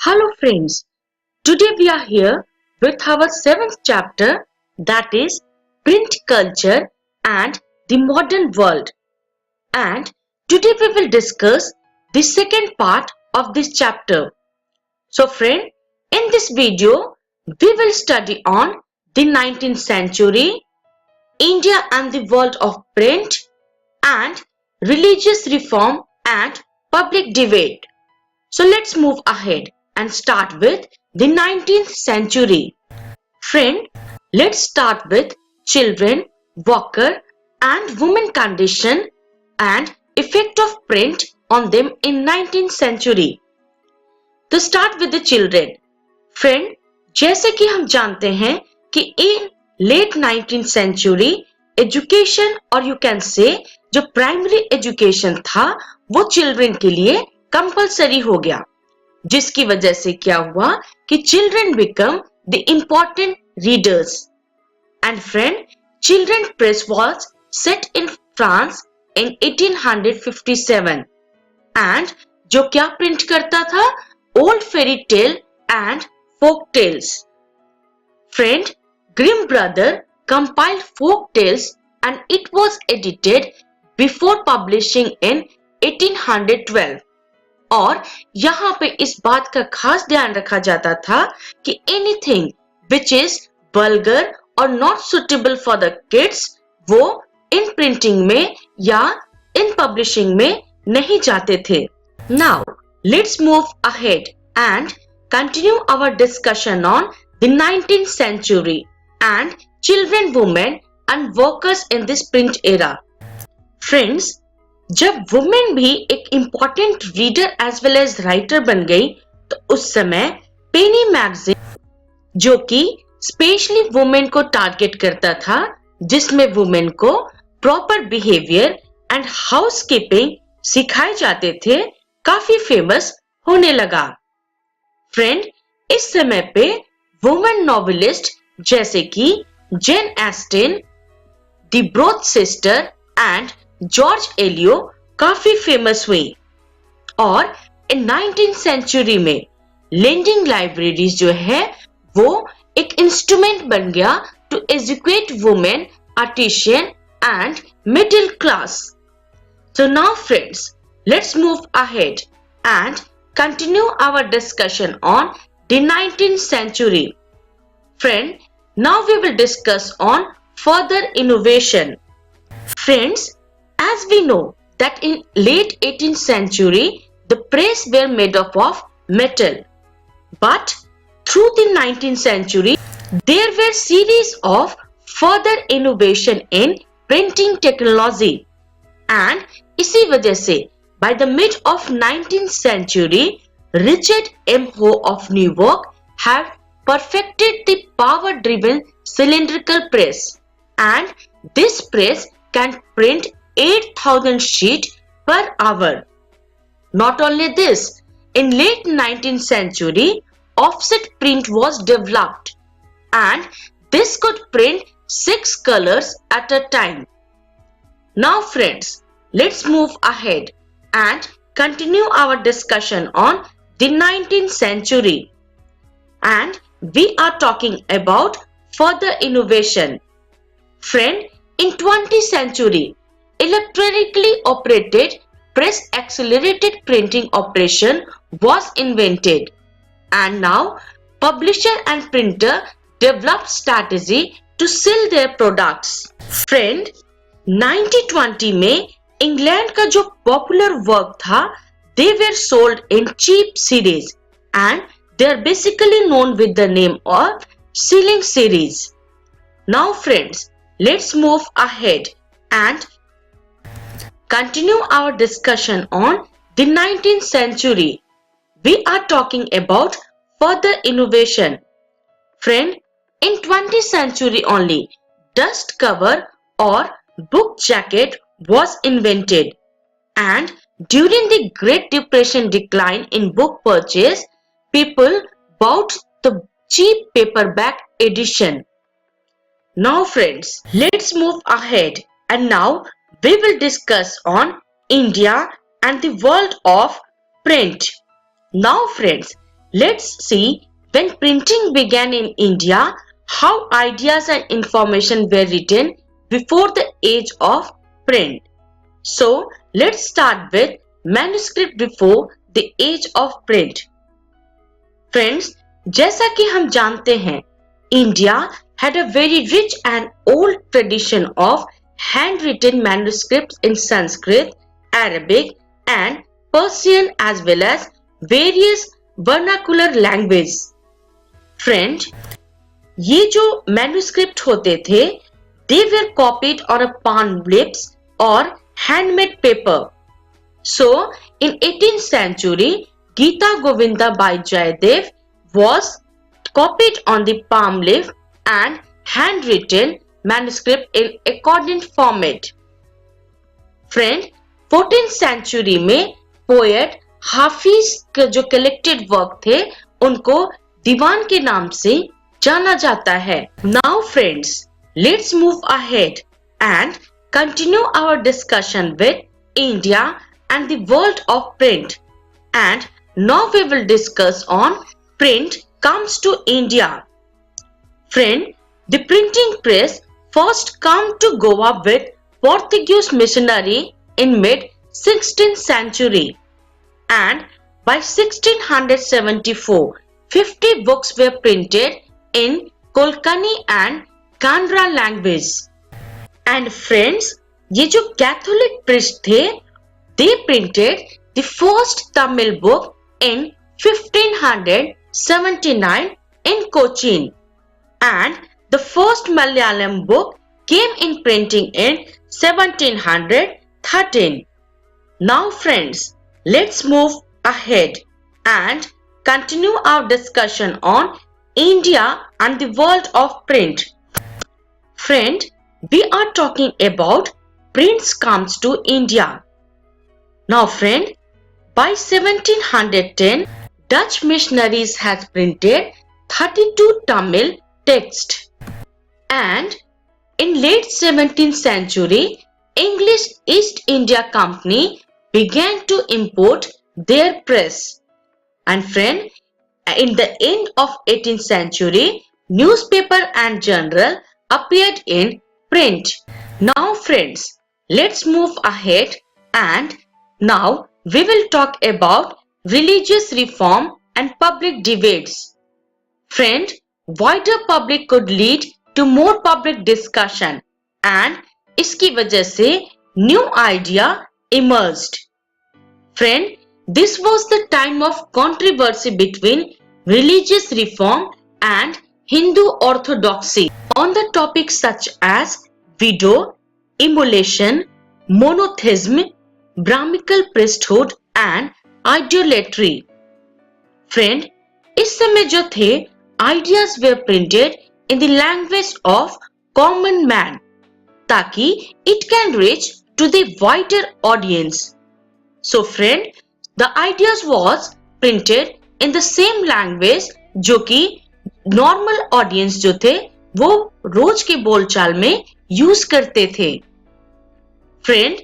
Hello friends, today we are here with our 7th chapter, that is print culture and the modern world, and today we will discuss the second part of this chapter. So friend, in this video we will study on the 19th century, India and the world of print, and religious reform and public debate. So let's move ahead and start with the 19th century. Friend, let's start with children, worker and women condition and effect of print on them in 19th century. To start with the children. Friend, जैसे कि हम जानते हैं कि in late 19th century education और you can say जो primary education था वो children के लिए compulsory हो गया, जिसकी वजह से क्या हुआ कि children become the important readers. And friend, children press was set in France in 1857 and जो क्या print करता था? Old fairy tale and folk tales. Friend, Grimm brother compiled folk tales and it was edited before publishing in 1812. और यहाँ पे इस बात का खास ध्यान रखा जाता था कि anything which is vulgar or not suitable for the kids वो in printing में या in publishing में नहीं जाते थे. Now, let's move ahead and continue our discussion on the 19th century and children, women and workers in this print era. Friends, जब women भी एक important reader as well as writer बन गई तो उस समय penny magazine जो कि specially women को target करता था, जिसमें women को proper behavior and housekeeping सिखाए जाते थे, काफी फेमस होने लगा. फ्रेंड, इस समय पे वुमेन नॉवेलिस्ट जैसे कि Jane Austen, the Bronte sister and George Eliot काफी फेमस हुई. और इन 19th सेंचुरी में लेंडिंग लाइब्रेरीज जो है वो एक इंस्ट्रूमेंट बन गया to educate women, artisan and middle class. So now friends, let's move ahead and continue our discussion on the 19th century. Friend, now we will discuss on further innovation. Friends, as we know that in late 18th century, the press were made up of metal. But through the 19th century, there were series of further innovation in printing technology. And इसी वजह से by the mid of 19th century, Richard M. Ho of New York had perfected the power-driven cylindrical press, and this press can print 8,000 sheets per hour. Not only this, in late 19th century, offset print was developed, and this could print 6 colors at a time. Now friends, let's move ahead and continue our discussion on the 19th century. And we are talking about further innovation. Friend, in 20th century, electronically operated press accelerated printing operation was invented. And now, publisher and printer developed strategy to sell their products. Friend, 1920 में England का जो popular work था, they were sold in cheap series and they are basically known with the name of selling series. Now friends, let's move ahead and continue our discussion on the 19th century. We are talking about further innovation. Friend, in 20th century only, dust cover or book jacket was invented, and during the Great Depression decline in book purchase, people bought the cheap paperback edition. Now friends, let's move ahead and now we will discuss on India and the world of print. Now friends, Let's see when printing began in India, how ideas and information were written before the age of print. So, let's start with manuscript before the age of print. Friends, जैसा कि हम जानते हैं, India had a very rich and old tradition of handwritten manuscripts in Sanskrit, Arabic and Persian as well as various vernacular languages. Friend, ये जो manuscript होते थे, they were copied on a palm leaves or handmade paper. So, in 18th century, Gita Govinda by Jayadev was copied on the palm leaf and handwritten manuscript in accordant format. Friend, 14th century में poet हाफिज के जो collected work थे, उनको दीवान के नाम से जाना जाता है. Now friends, let's move ahead and continue our discussion with India and the world of print. And now we will discuss on print comes to India. Friend, the printing press first come to Goa with Portuguese missionary in mid 16th century, and by 1674 50 books were printed in Konkani and Kannada language. And friends, ये जो Catholic priest थे, they printed the first Tamil book in 1579 in Cochin, and the first Malayalam book came in printing in 1713. Now friends, let's move ahead and continue our discussion on India and the world of print. Friend, we are talking about prints comes to India. Now friend, by 1710, Dutch missionaries had printed 32 Tamil texts, and in late 17th century, English East India Company began to import their press. And friend, in the end of 18th century, newspaper and journal appeared in print. Now friends, let's move ahead and now we will talk about religious reform and public debates. Friend, wider public could lead to more public discussion and इसकी वजह से new idea emerged. Friend, this was the time of controversy between religious reform and Hindu orthodoxy on the topics such as widow, immolation, monotheism, Brahminical priesthood and idolatry. Friend, इस समय जो थे, ideas were printed in the language of common man, ताकि it can reach to the wider audience. So friend, the ideas was printed in the same language जो कि normal audience जो थे, वो रोज के बोलचाल में use करते थे. Friend,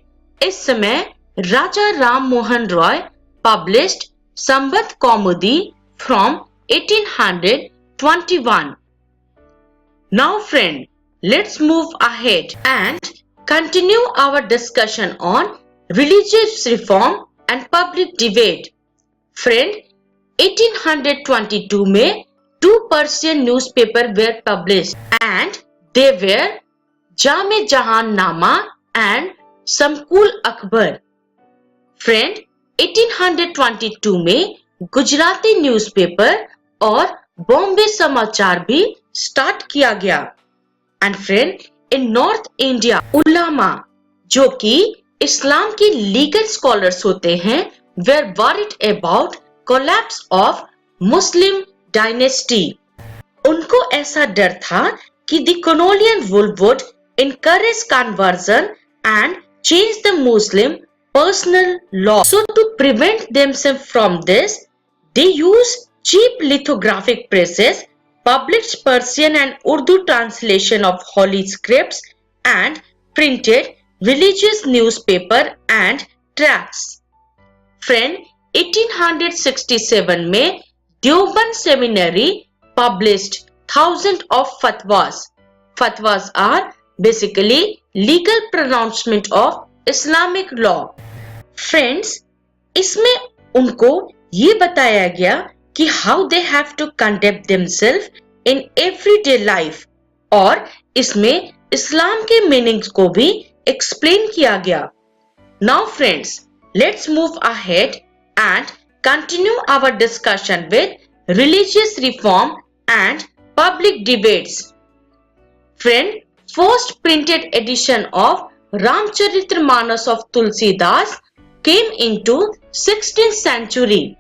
इस समय Raja Ram Mohan Roy published Sambat Kaumudi from 1821. Now friend, let's move ahead and continue our discussion on religious reform and public debate. Friend, 1822 में 2 Persian newspapers were published and they were Jame Jahan Nama and Samkul Akbar. Friend, 1822 में Gujarati newspaper और बॉम्बे समाचार भी start किया गया. And friend, in north India उलामा जो कि इस्लाम की लीगल स्कॉलर्स होते हैं were worried about collapse of Muslim dynasty. उनको ऐसा डर था कि the colonial rule would encourage conversion and change the Muslim personal law. So to prevent themselves from this, they used cheap lithographic presses, published Persian and Urdu translation of holy scripts, and printed religious newspaper and tracts. Friend, 1867 में Deoband Seminary published thousands of fatwas. Fatwas are basically legal pronouncement of Islamic law. Friends, इसमें उनको ये बताया गया कि how they have to conduct themselves in everyday life और इसमें इस्लाम के मीनिंग्स को भी एक्सप्लेन किया गया. Now friends, let's move ahead and continue our discussion with religious reform and public debates. Friend, first printed edition of Ramcharitramanas of Tulsidas came into 16th century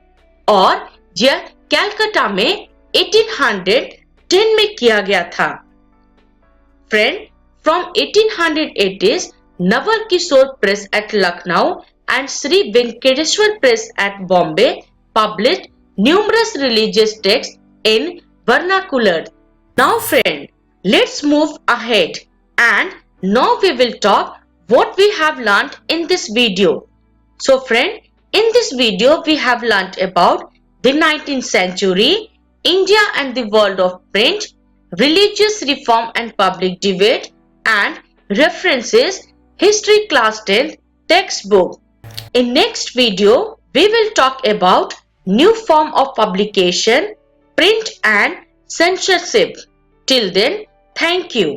और यह कलकत्ता में 1810 में किया गया था. Friend, from 1880s, Naval Kishore Press at Lucknow and Sri Venkateshwar Press at Bombay published numerous religious texts in vernacular. Now friend, let's move ahead and now we will talk what we have learnt in this video. So friend, in this video we have learnt about the 19th century, India and the world of print, religious reform and public debate, and references history class 10th textbook. In next video we will talk about new form of publication, print and censorship. Till then, thank you.